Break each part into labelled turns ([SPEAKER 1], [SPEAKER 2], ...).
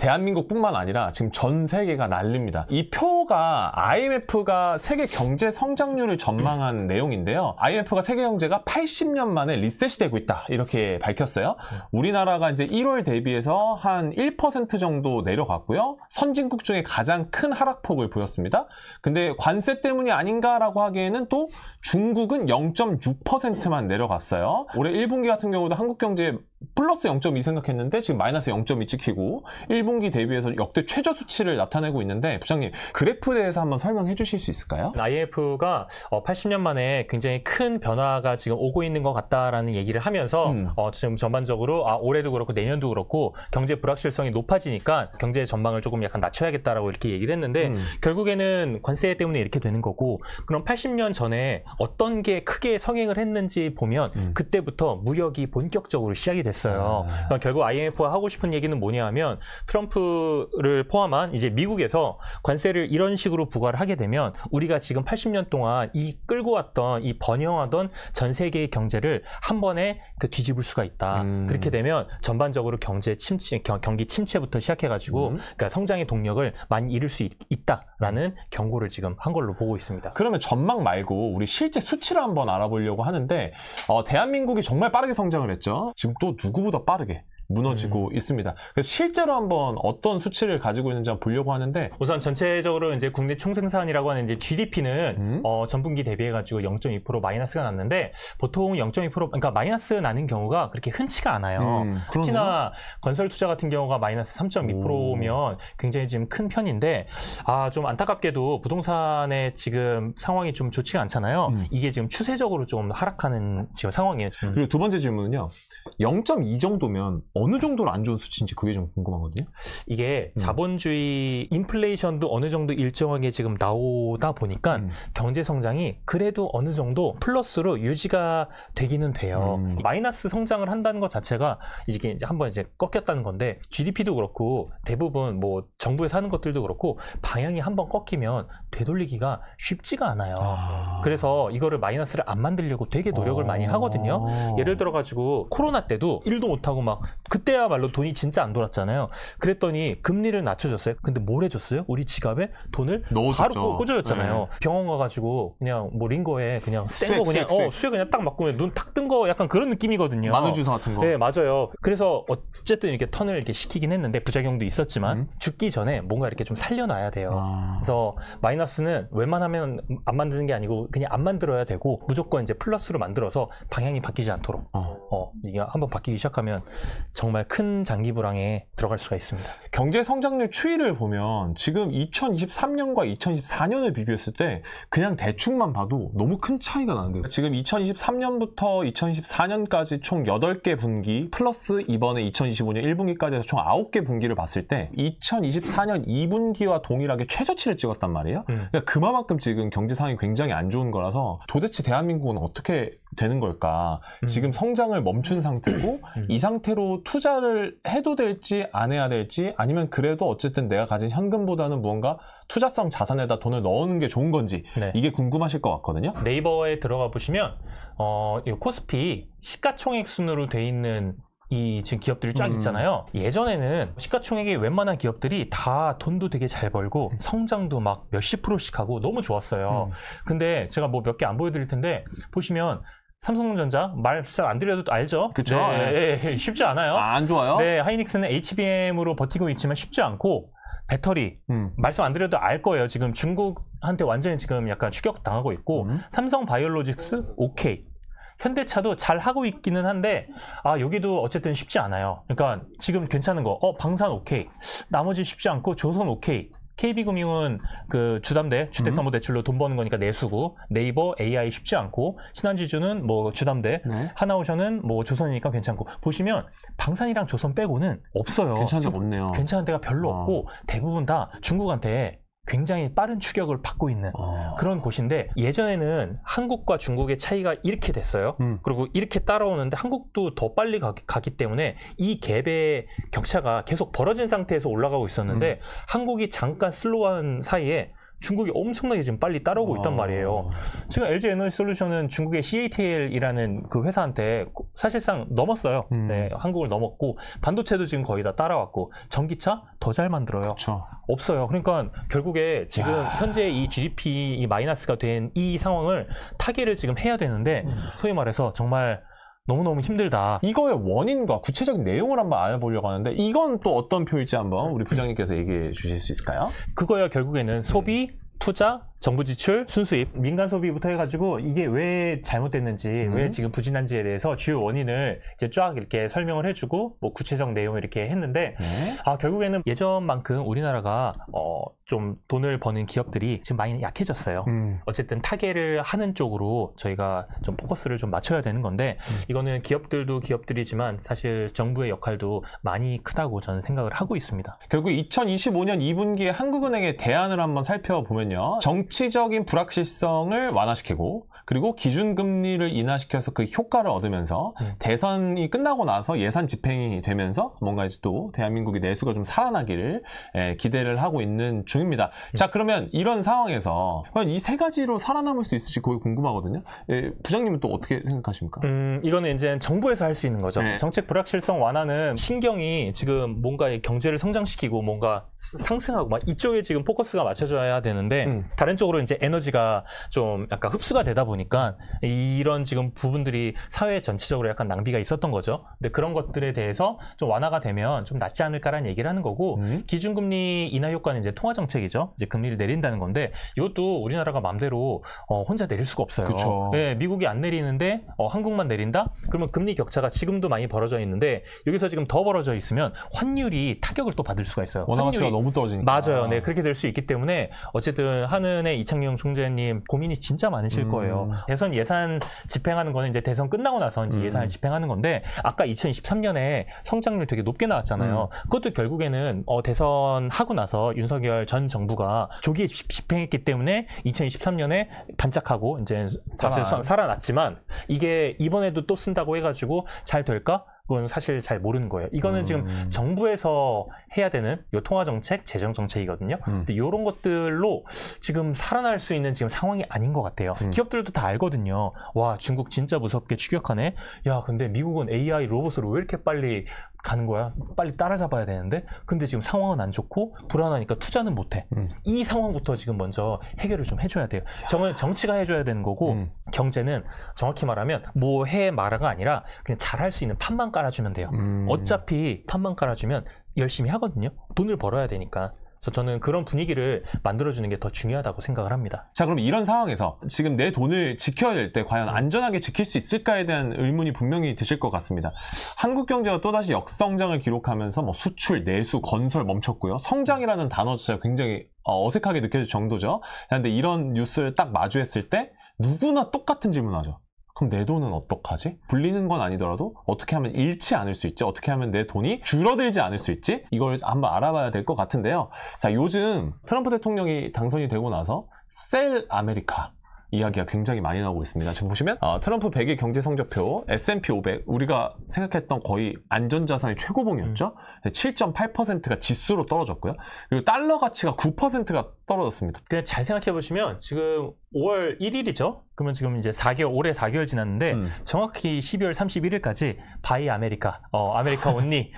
[SPEAKER 1] 대한민국뿐만 아니라 지금 전 세계가 난립니다. 이 표가 IMF가 세계 경제 성장률을 전망한 내용인데요. IMF가 세계 경제가 80년 만에 리셋이 되고 있다 이렇게 밝혔어요. 우리나라가 이제 1월 대비해서 한 1% 정도 내려갔고요. 선진국 중에 가장 큰 하락폭을 보였습니다. 근데 관세 때문이 아닌가라고 하기에는 또 중국은 0.6%만 내려갔어요. 올해 1분기 같은 경우도 한국 경제 플러스 0.2 생각했는데 지금 마이너스 0.2 찍히고 1분기 대비해서 역대 최저 수치를 나타내고 있는데 부장님 그래프에 대해서 한번 설명해 주실 수 있을까요?
[SPEAKER 2] IMF가 80년 만에 굉장히 큰 변화가 지금 오고 있는 것 같다라는 얘기를 하면서 지금 전반적으로 올해도 그렇고 내년도 그렇고 경제 불확실성이 높아지니까 경제 전망을 조금 약간 낮춰야겠다라고 이렇게 얘기를 했는데 결국에는 관세 때문에 이렇게 되는 거고 그럼 80년 전에 어떤 게 크게 성행을 했는지 보면 그때부터 무역이 본격적으로 시작이 됐어요. 그러니까 결국 IMF가 하고 싶은 얘기는 뭐냐 하면 트럼프를 포함한 이제 미국에서 관세를 이런 식으로 부과를 하게 되면 우리가 지금 80년 동안 이 끌고 왔던 이 번영하던 전 세계의 경제를 한 번에 뒤집을 수가 있다. 그렇게 되면 전반적으로 경제 침체, 경기 침체부터 시작해가지고 그러니까 성장의 동력을 많이 잃을 수 있다라는 경고를 지금 한 걸로 보고 있습니다.
[SPEAKER 1] 그러면 전망 말고 우리 실제 수치를 한번 알아보려고 하는데 대한민국이 정말 빠르게 성장을 했죠. 지금 또 누구보다 빠르게 무너지고 있습니다. 그래서 실제로 한번 어떤 수치를 가지고 있는지 한번 보려고 하는데
[SPEAKER 2] 우선 전체적으로 이제 국내 총생산이라고 하는 이제 GDP는 전분기 대비해가지고 0.2% 마이너스가 났는데 보통 0.2% 그러니까 마이너스 나는 경우가 그렇게 흔치가 않아요. 특히나 건설 투자 같은 경우가 마이너스 3.2%면 굉장히 지금 큰 편인데 좀 안타깝게도 부동산의 지금 상황이 좀 좋지가 않잖아요. 이게 지금 추세적으로 좀 하락하는 지금 상황이에요.
[SPEAKER 1] 그리고 두 번째 질문은요. 0.2 정도면 어느 정도로 안 좋은 수치인지 그게 좀 궁금하거든요.
[SPEAKER 2] 이게 자본주의 인플레이션도 어느 정도 일정하게 지금 나오다 보니까 경제 성장이 그래도 어느 정도 플러스로 유지가 되기는 돼요. 마이너스 성장을 한다는 것 자체가 이제 한번 이제 꺾였다는 건데 GDP도 그렇고 대부분 뭐 정부에서 하는 것들도 그렇고 방향이 한번 꺾이면 되돌리기가 쉽지가 않아요. 그래서 이거를 마이너스를 안 만들려고 되게 노력을 많이 하거든요. 예를 들어가지고 코로나 때도 일도 못하고 막 그때야말로 돈이 진짜 안 돌았잖아요. 그랬더니 금리를 낮춰줬어요. 근데 뭘 해줬어요? 우리 지갑에 돈을
[SPEAKER 1] 넣어줬죠.
[SPEAKER 2] 바로 꽂아줬잖아요. 네. 병원 가가지고 그냥 뭐 링거에 그냥 센 거 그냥 수액 그냥 딱 맞고 눈 탁 뜬 거 약간 그런 느낌이거든요.
[SPEAKER 1] 마늘 주사 같은 거.
[SPEAKER 2] 네, 맞아요. 그래서 어쨌든 이렇게 턴을 이렇게 시키긴 했는데 부작용도 있었지만 죽기 전에 뭔가 이렇게 좀 살려놔야 돼요. 그래서 마이너스는 웬만하면 안 만드는 게 아니고 그냥 안 만들어야 되고 무조건 이제 플러스로 만들어서 방향이 바뀌지 않도록 이게 한번 바뀌기 시작하면 정말 큰 장기 불황에 들어갈 수가 있습니다.
[SPEAKER 1] 경제 성장률 추이를 보면 지금 2023년과 2024년을 비교했을 때 그냥 대충만 봐도 너무 큰 차이가 나는데 지금 2023년부터 2024년까지 총 8개 분기 플러스 이번에 2025년 1분기까지 해서 총 9개 분기를 봤을 때 2024년 2분기와 동일하게 최저치를 찍었단 말이에요. 그러니까 그만큼 지금 경제 상황이 굉장히 안 좋은 거라서 도대체 대한민국은 어떻게 되는 걸까? 지금 성장을 멈춘 상태고 이 상태로 투자를 해도 될지 안 해야 될지 아니면 그래도 어쨌든 내가 가진 현금보다는 무언가 투자성 자산에다 돈을 넣는 게 좋은 건지 이게 궁금하실 것 같거든요.
[SPEAKER 2] 네이버에 들어가 보시면 이 코스피 시가총액 순으로 돼 있는 이 지금 기업들이 쫙 있잖아요. 예전에는 시가총액이 웬만한 기업들이 다 돈도 되게 잘 벌고 성장도 막 몇십 %씩 하고 너무 좋았어요. 근데 제가 뭐 몇 개 안 보여드릴 텐데 보시면 삼성전자 말씀 안 드려도 알죠?
[SPEAKER 1] 그렇죠.
[SPEAKER 2] 네, 쉽지 않아요.
[SPEAKER 1] 안 좋아요?
[SPEAKER 2] 네, 하이닉스는 HBM으로 버티고 있지만 쉽지 않고 배터리 말씀 안 드려도 알 거예요. 지금 중국한테 완전히 지금 약간 추격당하고 있고 삼성 바이오로직스 오케이. 현대차도 잘 하고 있기는 한데 여기도 어쨌든 쉽지 않아요. 그러니까 지금 괜찮은 거 방산 오케이. 나머지 쉽지 않고 조선 오케이. KB금융은 그 주담대, 주택담보대출로 돈 버는 거니까 내수고, 네이버, AI 쉽지 않고, 신한지주는 뭐 주담대, 하나오션은 뭐 조선이니까 괜찮고, 보시면 방산이랑 조선 빼고는 없어요.
[SPEAKER 1] 괜찮은 데가 없네요.
[SPEAKER 2] 괜찮은 데가 별로 없고, 대부분 다 중국한테 굉장히 빠른 추격을 받고 있는 그런 곳인데 예전에는 한국과 중국의 차이가 이렇게 됐어요. 그리고 이렇게 따라오는데 한국도 더 빨리 가기 때문에 이 갭의 격차가 계속 벌어진 상태에서 올라가고 있었는데 한국이 잠깐 슬로우한 사이에 중국이 엄청나게 지금 빨리 따라오고 있단 말이에요. 지금 LG 에너지 솔루션은 중국의 CATL이라는 그 회사한테 사실상 넘었어요. 네, 한국을 넘었고 반도체도 지금 거의 다 따라왔고 전기차 더 잘 만들어요.
[SPEAKER 1] 그쵸.
[SPEAKER 2] 없어요. 그러니까 결국에 지금 현재 이 GDP 이 마이너스가 된 이 상황을 타개를 지금 해야 되는데 소위 말해서 정말 너무너무 힘들다.
[SPEAKER 1] 이거의 원인과 구체적인 내용을 한번 알아보려고 하는데 이건 또 어떤 표일지 한번 우리 부장님께서 얘기해 주실 수 있을까요?
[SPEAKER 2] 그거야 결국에는 소비, 투자, 정부 지출, 순수입, 민간 소비부터 해가지고 이게 왜 잘못됐는지, 왜 지금 부진한지에 대해서 주요 원인을 이제 쫙 이렇게 설명을 해주고 뭐 구체적 내용을 이렇게 했는데 결국에는 예전만큼 우리나라가 좀 돈을 버는 기업들이 지금 많이 약해졌어요. 어쨌든 타개를 하는 쪽으로 저희가 좀 포커스를 좀 맞춰야 되는 건데 이거는 기업들도 기업들이지만 사실 정부의 역할도 많이 크다고 저는 생각을 하고 있습니다.
[SPEAKER 1] 결국 2025년 2분기에 한국은행의 대안을 한번 살펴보면요. 정치적인 불확실성을 완화시키고 그리고 기준금리를 인하시켜서 그 효과를 얻으면서 대선이 끝나고 나서 예산 집행이 되면서 뭔가 이제 또 대한민국의 내수가 좀 살아나기를 기대를 하고 있는 중입니다. 자, 그러면 이런 상황에서 이 세 가지로 살아남을 수 있을지 거의 궁금하거든요. 부장님은 또 어떻게 생각하십니까?
[SPEAKER 2] 이거는 이제 정부에서 할 수 있는 거죠.
[SPEAKER 1] 네.
[SPEAKER 2] 정책 불확실성 완화는 신경이 지금 뭔가 경제를 성장시키고 뭔가 상승하고 막 이쪽에 지금 포커스가 맞춰져야 되는데 다른 쪽으로 이제 에너지가 좀 약간 흡수가 되다 보니까 이런 지금 부분들이 사회 전체적으로 약간 낭비가 있었던 거죠. 근데 그런 것들에 대해서 좀 완화가 되면 좀 낫지 않을까라는 얘기를 하는 거고 기준금리 인하 효과는 이제 통화 정책이죠. 이제 금리를 내린다는 건데 이것도 우리나라가 마음대로 혼자 내릴 수가 없어요.
[SPEAKER 1] 그쵸.
[SPEAKER 2] 네, 미국이 안 내리는데 한국만 내린다? 그러면 금리 격차가 지금도 많이 벌어져 있는데 여기서 지금 더 벌어져 있으면 환율이 타격을 또 받을 수가 있어요.
[SPEAKER 1] 원화 가치가 너무 떨어지니까.
[SPEAKER 2] 맞아요. 네, 그렇게 될 수 있기 때문에 어쨌든 한은의 이창용 총재님 고민이 진짜 많으실 거예요. 대선 예산 집행하는 거는 이제 대선 끝나고 나서 이제 예산을 집행하는 건데 아까 2023년에 성장률 되게 높게 나왔잖아요. 그것도 결국에는 대선 하고 나서 윤석열 전 정부가 조기에 집행했기 때문에 2023년에 반짝하고 이제 살아났지만 이게 이번에도 또 쓴다고 해가지고 잘 될까? 그건 사실 잘 모르는 거예요. 이거는 지금 정부에서 해야 되는 요 통화정책, 재정정책이거든요. 근데 이런 것들로 지금 살아날 수 있는 지금 상황이 아닌 것 같아요. 기업들도 다 알거든요. 와, 중국 진짜 무섭게 추격하네. 야, 근데 미국은 AI 로봇으로 왜 이렇게 빨리 가는 거야? 빨리 따라잡아야 되는데? 근데 지금 상황은 안 좋고 불안하니까 투자는 못해. 이 상황부터 지금 먼저 해결을 좀 해줘야 돼요. 정치가 해줘야 되는 거고 경제는 정확히 말하면 뭐 해 마라가 아니라 그냥 잘할 수 있는 판만 깔아주면 돼요. 어차피 판만 깔아주면 열심히 하거든요. 돈을 벌어야 되니까. 그래서 저는 그런 분위기를 만들어주는 게 더 중요하다고 생각을 합니다.
[SPEAKER 1] 자, 그럼 이런 상황에서 지금 내 돈을 지켜야 될 때 과연 안전하게 지킬 수 있을까에 대한 의문이 분명히 드실 것 같습니다. 한국 경제가 또다시 역성장을 기록하면서 뭐 수출, 내수, 건설 멈췄고요. 성장이라는 단어 자체가 굉장히 어색하게 느껴질 정도죠. 그런데 이런 뉴스를 딱 마주했을 때 누구나 똑같은 질문하죠. 그럼 내 돈은 어떡하지? 불리는 건 아니더라도 어떻게 하면 잃지 않을 수 있지? 어떻게 하면 내 돈이 줄어들지 않을 수 있지? 이걸 한번 알아봐야 될 것 같은데요. 자, 요즘 트럼프 대통령이 당선이 되고 나서 셀 아메리카 이야기가 굉장히 많이 나오고 있습니다. 지금 보시면 트럼프 100일 경제 성적표 S&P 500 우리가 생각했던 거의 안전자산의 최고봉이었죠. 7.8%가 지수로 떨어졌고요. 그리고 달러 가치가 9%가 떨어졌습니다.
[SPEAKER 2] 그냥 잘 생각해 보시면 지금 5월 1일이죠. 그러면 지금 이제 4개월, 올해 4개월 지났는데 정확히 12월 31일까지 바이 아메리카, 아메리카 온리,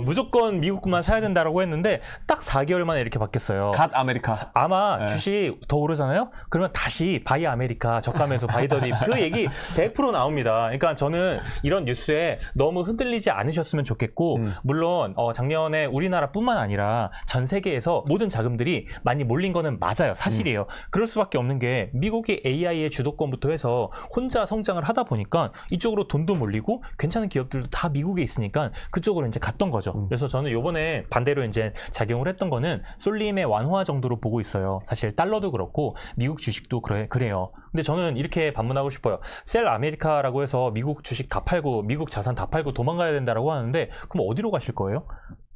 [SPEAKER 2] 무조건 미국만 사야 된다라고 했는데 딱 4개월 만에 이렇게 바뀌었어요.
[SPEAKER 1] 갓 아메리카.
[SPEAKER 2] 아마 주식 더 오르잖아요? 그러면 다시 바이 아메리카 저가면서 바이 더 딥 그 얘기 100% 나옵니다. 그러니까 저는 이런 뉴스에 너무 흔들리지 않으셨으면 좋겠고 물론 작년에 우리나라뿐만 아니라 전 세계에서 모든 자금들이 많이 몰린 거는 맞아요. 사실이에요. 그럴 수밖에 없는 게 미국이 AI의 주도권부터 해서 혼자 성장을 하다 보니까 이쪽으로 돈도 몰리고 괜찮은 기업들도 다 미국에 있으니까 그쪽으로 이제 갔던 거죠. 그래서 저는 요번에 반대로 이제 작용을 했던 거는 쏠림의 완화 정도로 보고 있어요. 사실 달러도 그렇고 미국 주식도 그래요. 근데 저는 이렇게 반문하고 싶어요. 셀 아메리카라고 해서 미국 주식 다 팔고 미국 자산 다 팔고 도망가야 된다라고 하는데 그럼 어디로 가실 거예요?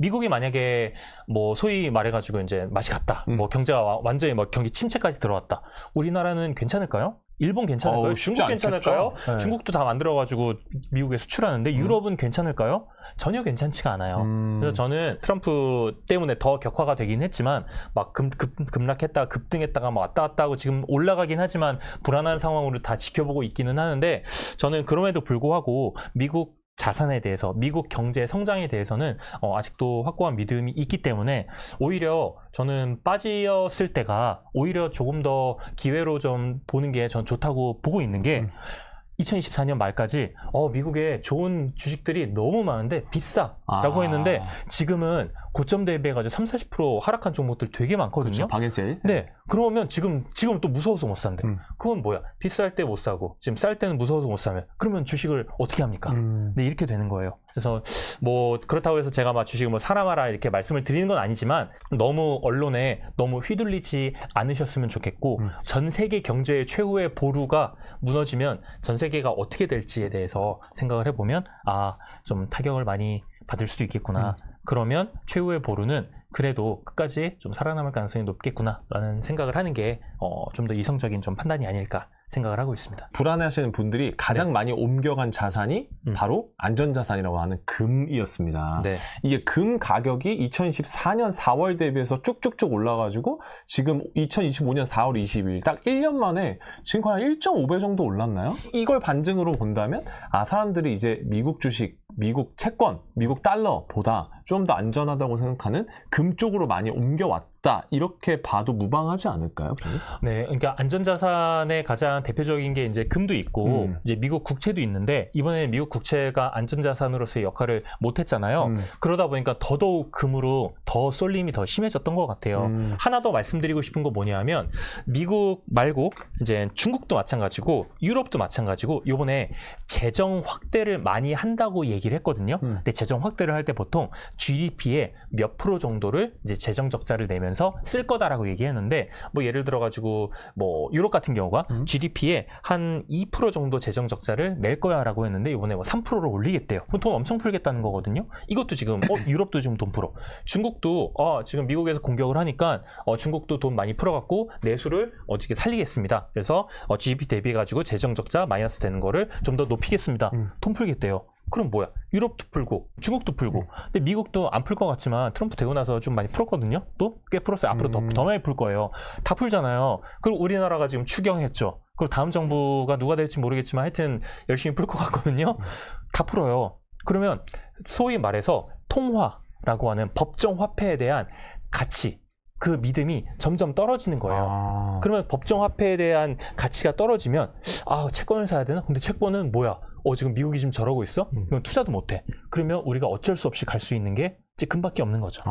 [SPEAKER 2] 미국이 만약에 뭐 소위 말해가지고 이제 맛이 갔다. 뭐 경제가 완전히 뭐 경기 침체까지 들어왔다. 우리나라는 괜찮을까요? 일본 괜찮을까요? 중국 괜찮을까요?
[SPEAKER 1] 네.
[SPEAKER 2] 중국도 다 만들어가지고 미국에 수출하는데 유럽은 괜찮을까요? 전혀 괜찮지가 않아요. 그래서 저는 트럼프 때문에 더 격화가 되긴 했지만 막 급락했다가 급등했다가 막 왔다 갔다 하고 지금 올라가긴 하지만 불안한 상황으로 다 지켜보고 있기는 하는데 저는 그럼에도 불구하고 미국 자산에 대해서 미국 경제 성장에 대해서는 아직도 확고한 믿음이 있기 때문에 오히려 저는 빠졌을 때가 오히려 조금 더 기회로 좀 보는 게 전 좋다고 보고 있는 게 2024년 말까지 미국에 좋은 주식들이 너무 많은데 비싸라고 했는데 지금은 고점 대비해가지고 30-40% 하락한 종목들 되게 많거든요.
[SPEAKER 1] 그렇죠. 박앤셀.
[SPEAKER 2] 네. 그러면 지금 또 무서워서 못 산대. 그건 뭐야? 비쌀 때 못 사고 지금 쌀 때는 무서워서 못 사면 그러면 주식을 어떻게 합니까? 네, 이렇게 되는 거예요. 그래서 뭐 그렇다고 해서 제가 막 주식을 뭐 사라 마라 이렇게 말씀을 드리는 건 아니지만 너무 언론에 너무 휘둘리지 않으셨으면 좋겠고 전 세계 경제의 최후의 보루가 무너지면 전 세계가 어떻게 될지에 대해서 생각을 해보면 좀 타격을 많이 받을 수도 있겠구나. 그러면 최후의 보루는 그래도 끝까지 좀 살아남을 가능성이 높겠구나라는 생각을 하는 게 좀 더 이성적인 좀 판단이 아닐까 생각을 하고 있습니다.
[SPEAKER 1] 불안해하시는 분들이 가장 많이 옮겨간 자산이 바로 안전자산이라고 하는 금이었습니다.
[SPEAKER 2] 네.
[SPEAKER 1] 이게 금 가격이 2024년 4월 대비해서 쭉쭉쭉 올라가지고 지금 2025년 4월 20일 딱 1년 만에 지금 거의 1.5배 정도 올랐나요? 이걸 반증으로 본다면 사람들이 이제 미국 주식, 미국 채권, 미국 달러보다 좀 더 안전하다고 생각하는 금 쪽으로 많이 옮겨왔다. 이렇게 봐도 무방하지 않을까요?
[SPEAKER 2] 네, 그러니까 안전자산의 가장 대표적인 게 이제 금도 있고 이제 미국 국채도 있는데 이번에 미국 국채가 안전자산으로서의 역할을 못했잖아요. 그러다 보니까 더더욱 금으로 더 쏠림이 더 심해졌던 것 같아요. 하나 더 말씀드리고 싶은 거 뭐냐면 미국 말고 이제 중국도 마찬가지고 유럽도 마찬가지고 이번에 재정 확대를 많이 한다고 얘기를 했거든요. 근데 재정 확대를 할 때 보통 GDP의 몇 프로 정도를 이제 재정 적자를 내면서 쓸 거다라고 얘기했는데 뭐 예를 들어 가지고 뭐 유럽 같은 경우가 GDP의 한 2% 정도 재정 적자를 낼 거야라고 했는데 이번에 뭐 3%로 올리겠대요. 그럼 돈 엄청 풀겠다는 거거든요. 이것도 지금 유럽도 지금 돈 풀어. 중국도 지금 미국에서 공격을 하니까 중국도 돈 많이 풀어갖고 내수를 어떻게 살리겠습니다. 그래서 GDP 대비해 가지고 재정 적자 마이너스 되는 거를 좀 더 높이겠습니다. 돈 풀겠대요. 그럼 뭐야? 유럽도 풀고 중국도 풀고 근데 미국도 안 풀 것 같지만 트럼프 되고 나서 좀 많이 풀었거든요. 또 꽤 풀었어요. 앞으로 더 많이 풀 거예요. 다 풀잖아요. 그리고 우리나라가 지금 추경했죠. 그리고 다음 정부가 누가 될지 모르겠지만 하여튼 열심히 풀 것 같거든요. 다 풀어요. 그러면 소위 말해서 통화라고 하는 법정 화폐에 대한 가치 그 믿음이 점점 떨어지는 거예요. 그러면 법정 화폐에 대한 가치가 떨어지면 채권을 사야 되나? 근데 채권은 뭐야? 지금 미국이 지금 저러고 있어? 그럼 투자도 못해. 그러면 우리가 어쩔 수 없이 갈 수 있는 게 이제 금밖에 없는 거죠.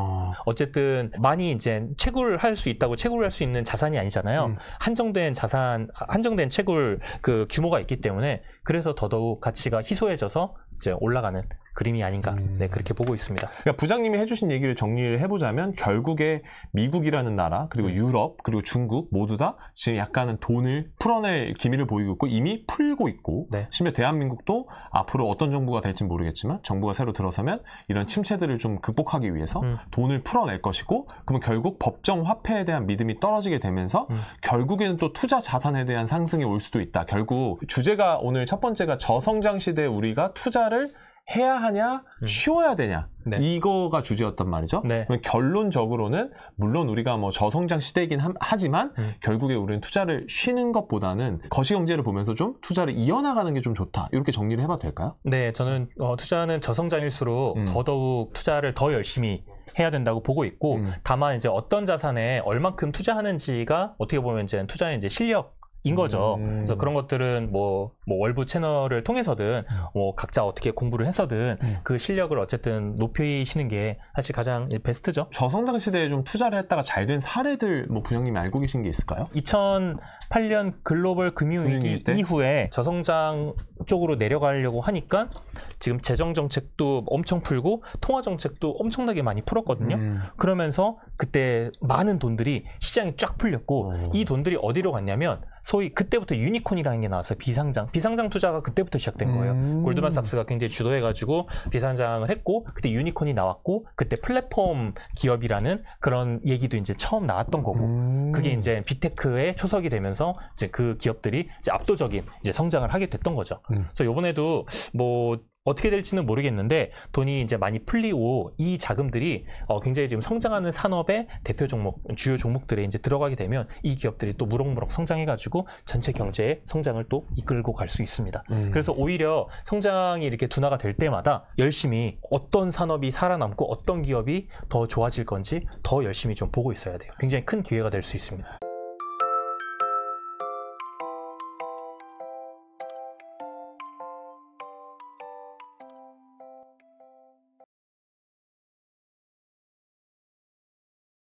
[SPEAKER 2] 어쨌든 많이 이제 채굴할 수 있다고 채굴할 수 있는 자산이 아니잖아요. 한정된 자산, 한정된 채굴 그 규모가 있기 때문에 그래서 더더욱 가치가 희소해져서 이제 올라가는 그림이 아닌가 그렇게 보고 있습니다.
[SPEAKER 1] 그러니까 부장님이 해주신 얘기를 정리를 해보자면 결국에 미국이라는 나라 그리고 유럽 그리고 중국 모두 다 지금 약간은 돈을 풀어낼 기미를 보이고 있고 이미 풀고 있고 심지어 대한민국도 앞으로 어떤 정부가 될지 모르겠지만 정부가 새로 들어서면 이런 침체들을 좀 극복하기 위해서 돈을 풀어낼 것이고 그러면 결국 법정 화폐에 대한 믿음이 떨어지게 되면서 결국에는 또 투자 자산에 대한 상승이 올 수도 있다. 결국 주제가 오늘 첫 번째가 저성장 시대에 우리가 투자를 해야 하냐, 쉬어야 되냐 이거가 주제였단 말이죠. 결론적으로는 물론 우리가 뭐 저성장 시대이긴 하지만 결국에 우리는 투자를 쉬는 것보다는 거시경제를 보면서 좀 투자를 이어나가는 게 좀 좋다. 이렇게 정리를 해봐도 될까요?
[SPEAKER 2] 네, 저는 투자는 저성장일수록 더더욱 투자를 더 열심히 해야 된다고 보고 있고 다만 이제 어떤 자산에 얼만큼 투자하는지가 어떻게 보면 이제 투자의 이제 실력 인 거죠. 그래서 그런 것들은 뭐 월부 채널을 통해서든 뭐 각자 어떻게 공부를 해서든 그 실력을 어쨌든 높이시는 게 사실 가장 베스트죠.
[SPEAKER 1] 저성장 시대에 좀 투자를 했다가 잘 된 사례들 뭐 부장님이 알고 계신 게 있을까요?
[SPEAKER 2] 2008년 글로벌 금융위기 이후에 저성장 쪽으로 내려가려고 하니까 지금 재정 정책도 엄청 풀고 통화 정책도 엄청나게 많이 풀었거든요. 그러면서 그때 많은 돈들이 시장에 쫙 풀렸고 이 돈들이 어디로 갔냐면 소위 그때부터 유니콘이라는 게 나왔어요. 비상장 투자가 그때부터 시작된 거예요. 골드만삭스가 굉장히 주도해가지고 비상장을 했고 그때 유니콘이 나왔고 그때 플랫폼 기업이라는 그런 얘기도 이제 처음 나왔던 거고 그게 이제 빅테크의 초석이 되면서 이제 그 기업들이 이제 압도적인 이제 성장을 하게 됐던 거죠. 그래서 이번에도 뭐 어떻게 될지는 모르겠는데 돈이 이제 많이 풀리고 이 자금들이 굉장히 지금 성장하는 산업의 대표 종목, 주요 종목들에 이제 들어가게 되면 이 기업들이 또 무럭무럭 성장해가지고 전체 경제의 성장을 또 이끌고 갈 수 있습니다. 그래서 오히려 성장이 이렇게 둔화가 될 때마다 열심히 어떤 산업이 살아남고 어떤 기업이 더 좋아질 건지 더 열심히 좀 보고 있어야 돼요. 굉장히 큰 기회가 될 수 있습니다.